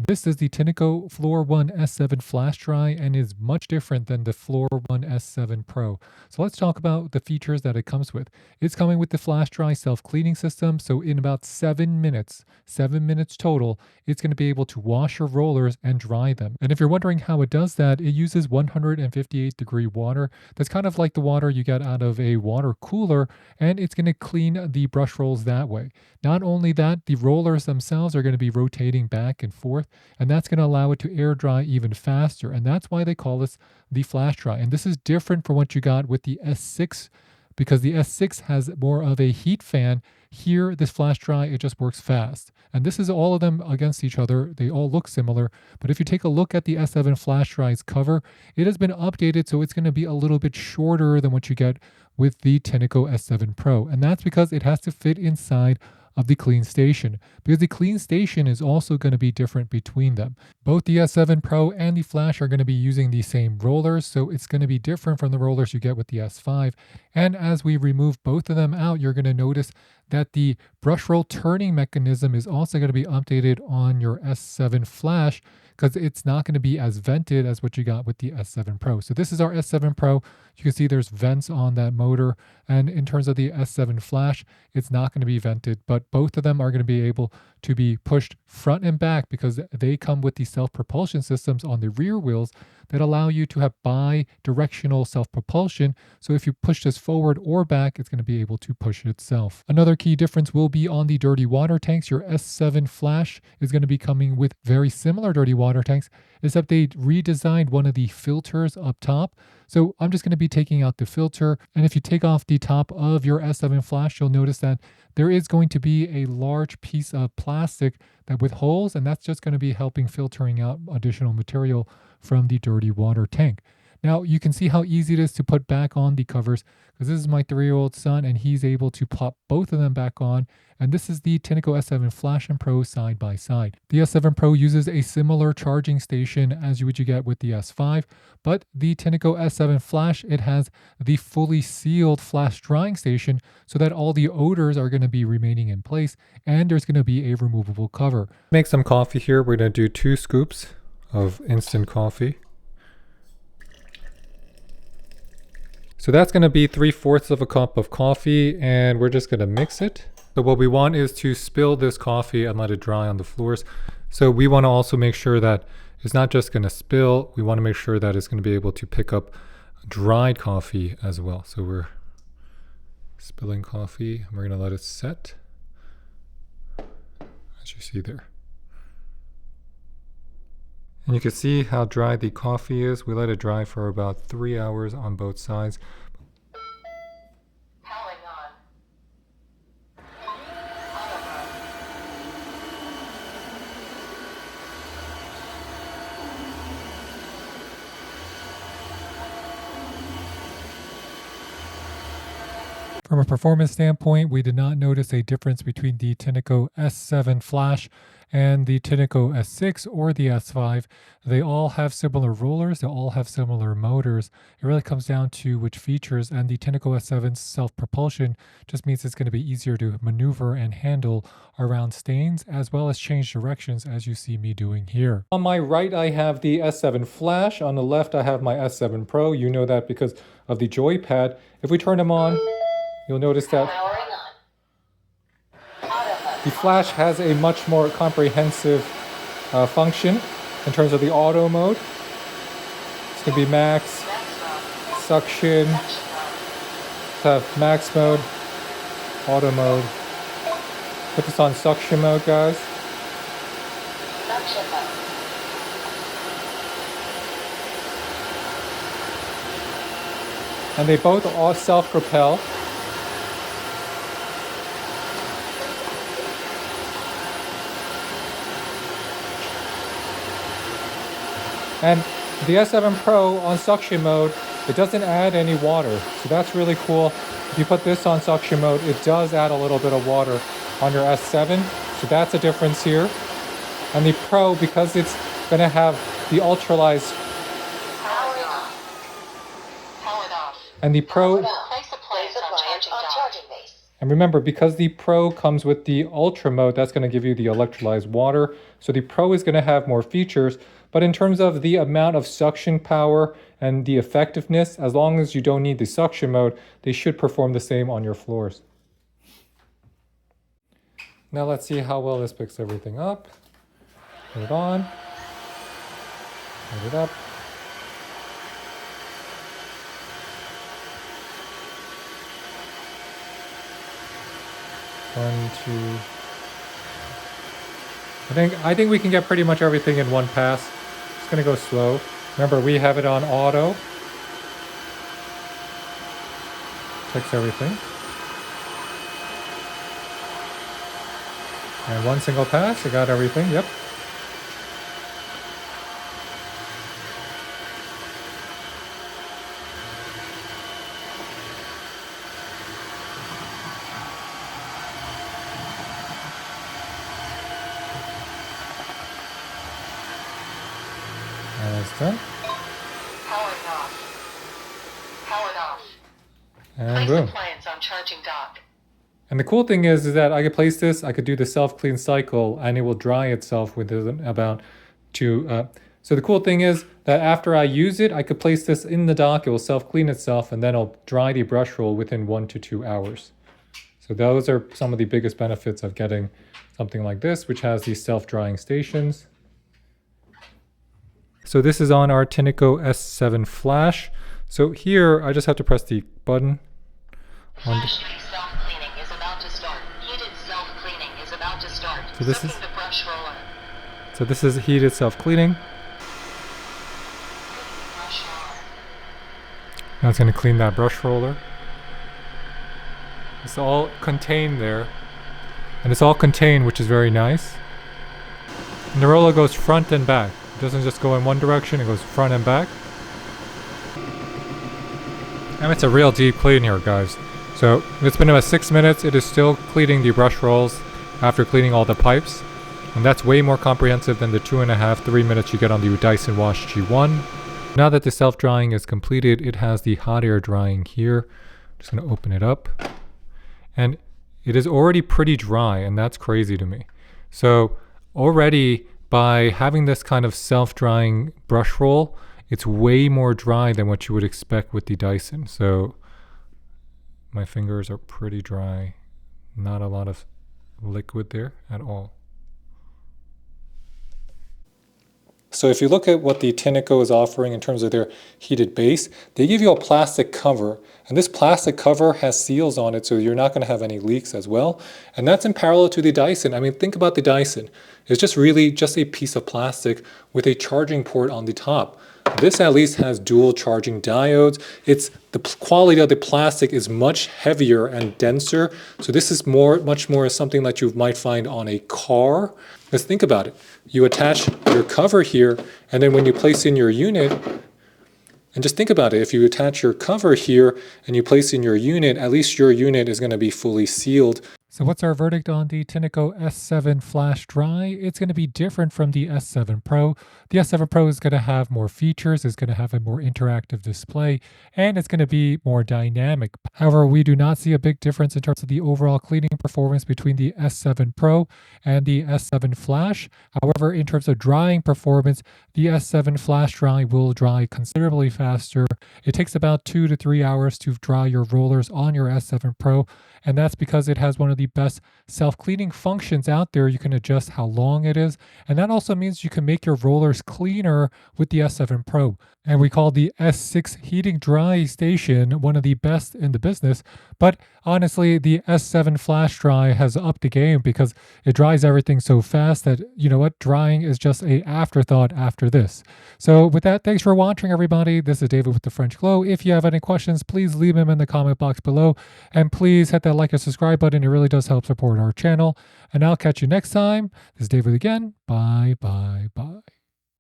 This is the TINECO S7 Flash Dry and is much different than the S7 Pro. So let's talk about the features that it comes with. It's coming with the Flash Dry self-cleaning system, so in about 7 minutes total, it's going to be able to wash your rollers and dry them. And if you're wondering how it does that, it uses 158-degree water. That's kind of like the water you get out of a water cooler, and it's going to clean the brush rolls that way. Not only that, the rollers themselves are going to be rotating back and forth, and that's going to allow it to air dry even faster. And that's why they call this the Flash Dry. And this is different from what you got with the S6, because the S6 has more of a heat fan. Here, this Flash Dry, it just works fast. And this is all of them against each other. They all look similar. But if you take a look at the S7 Flash Dry's cover, it has been updated, so it's going to be a little bit shorter than what you get with the TINECO S7 Pro. And that's because it has to fit inside of the clean station, because the clean station is also going to be different between them. Both the S7 Pro and the Flash are going to be using the same rollers, so it's going to be different from the rollers you get with the S5. And as we remove both of them out, you're going to notice that the brush roll turning mechanism is also going to be updated on your S7 Flash, because it's not going to be as vented as what you got with the S7 Pro. So this is our S7 Pro. You can see there's vents on that motor. And in terms of the S7 Flash, it's not going to be vented, but both of them are going to be able to be pushed front and back because they come with the self-propulsion systems on the rear wheels that allow you to have bi-directional self-propulsion. So if you push this forward or back, it's going to be able to push it itself. Another key difference will be on the dirty water tanks. Your S7 Flash is going to be coming with very similar dirty water tanks, except they redesigned one of the filters up top. So I'm just going to be taking out the filter. And if you take off the top of your S7 Flash, you'll notice that there is going to be a large piece of plastic that with holes, and that's just going to be helping filtering out additional material from the dirty water tank. Now you can see how easy it is to put back on the covers, because this is my 3-year-old son and he's able to pop both of them back on. And this is the TINECO S7 Flash and Pro side by side. The S7 Pro uses a similar charging station as you would get with the S5, but the TINECO S7 Flash, it has the fully sealed flash drying station so that all the odors are going to be remaining in place, and there's going to be a removable cover. Make some coffee here. We're going to do 2 scoops of instant coffee. So that's going to be 3/4 of a cup of coffee, and we're just going to mix it. So what we want is to spill this coffee and let it dry on the floors. So we want to also make sure that it's not just going to spill. We want to make sure that it's going to be able to pick up dried coffee as well. So we're spilling coffee and we're going to let it set, as you see there. And you can see how dry the coffee is. We let it dry for about 3 hours on both sides. Powering on. From a performance standpoint, we did not notice a difference between the TINECO S7 Flash and the TINECO S6 or the S5. They all have similar rollers, they all have similar motors. It really comes down to which features, and the TINECO S7's self-propulsion just means it's going to be easier to maneuver and handle around stains, as well as change directions as you see me doing here. On my right, I have the S7 Flash. On the left, I have my S7 Pro. You know that because of the joypad. If we turn them on, you'll notice that the Flash has a much more comprehensive function in terms of the auto mode. It's going to be max, suction, have max mode, auto mode. Put this on suction mode, guys. And they both all self-propel. And the S7 Pro on suction mode, it doesn't add any water. So that's really cool. If you put this on suction mode, it does add a little bit of water on your S7. So that's a difference here. And the Pro, because it's going to have the ultralight. And the Pro, And remember, because the Pro comes with the Ultra mode, that's going to give you the electrolyzed water. So the Pro is going to have more features, but in terms of the amount of suction power and the effectiveness, as long as you don't need the suction mode, they should perform the same on your floors. Now let's see how well this picks everything up. Put it on. Put it up. One, two. I think we can get pretty much everything in one pass. It's gonna go slow. Remember, we have it on auto. Checks everything. And one single pass, it got everything, yep. And it's done. Powered off. Powered off. And Place boom. appliance on charging dock. And the cool thing is that I could place this, I could do the self-clean cycle, and it will dry itself within about two. So the cool thing is that after I use it, I could place this in the dock, it will self-clean itself, and then I'll dry the brush roll within 1 to 2 hours. So those are some of the biggest benefits of getting something like this, which has these self-drying stations. So this is on our TINECO S7 Flash. So here, I just have to press the button. Flash Dry self-cleaning is about to start. Heated self-cleaning is about to start. So this is the brush roller. So this is heated self-cleaning. Brush roller. Now it's going to clean that brush roller. It's all contained there. And it's all contained, which is very nice. And the roller goes front and back. It doesn't just go in one direction, it goes front and back. And it's a real deep clean here, guys. So it's been about 6 minutes. It is still cleaning the brush rolls after cleaning all the pipes. And that's way more comprehensive than the 2.5, 3 minutes you get on the Dyson Wash G1. Now that the self-drying is completed, it has the hot air drying here. I'm just going to open it up. And it is already pretty dry, and that's crazy to me. So already by having this kind of self-drying brush roll, it's way more dry than what you would expect with the Dyson. So my fingers are pretty dry. Not a lot of liquid there at all. So if you look at what the TINECO is offering in terms of their heated base, they give you a plastic cover. And this plastic cover has seals on it, so you're not going to have any leaks as well. And that's in parallel to the Dyson. I mean, think about the Dyson. It's just really just a piece of plastic with a charging port on the top. This at least has dual charging diodes. The quality of the plastic is much heavier and denser. So this is much more something that you might find on a car. Let's think about it. You attach your cover here, and then when you place in your unit, and just think about it, if you attach your cover here and you place in your unit, at least your unit is going to be fully sealed. So what's our verdict on the TINECO S7 Flash Dry? It's going to be different from the S7 Pro. The S7 Pro is going to have more features, it's going to have a more interactive display, and it's going to be more dynamic. However, we do not see a big difference in terms of the overall cleaning performance between the S7 Pro and the S7 Flash. However, in terms of drying performance, the S7 Flash Dry will dry considerably faster. It takes about 2 to 3 hours to dry your rollers on your S7 Pro, and that's because it has one of the best self-cleaning functions out there. You can adjust how long it is, and that also means you can make your rollers cleaner with the S7 Pro. And we call the S6 heating dry station one of the best in the business. But honestly, the S7 Flash Dry has upped the game because it dries everything so fast that, you know what, drying is just an afterthought after this. So with that, thanks for watching, everybody. This is David with the French Glow. If you have any questions, please leave them in the comment box below. And please hit that like and subscribe button. It really does help support our channel. And I'll catch you next time. This is David again. Bye, bye, bye.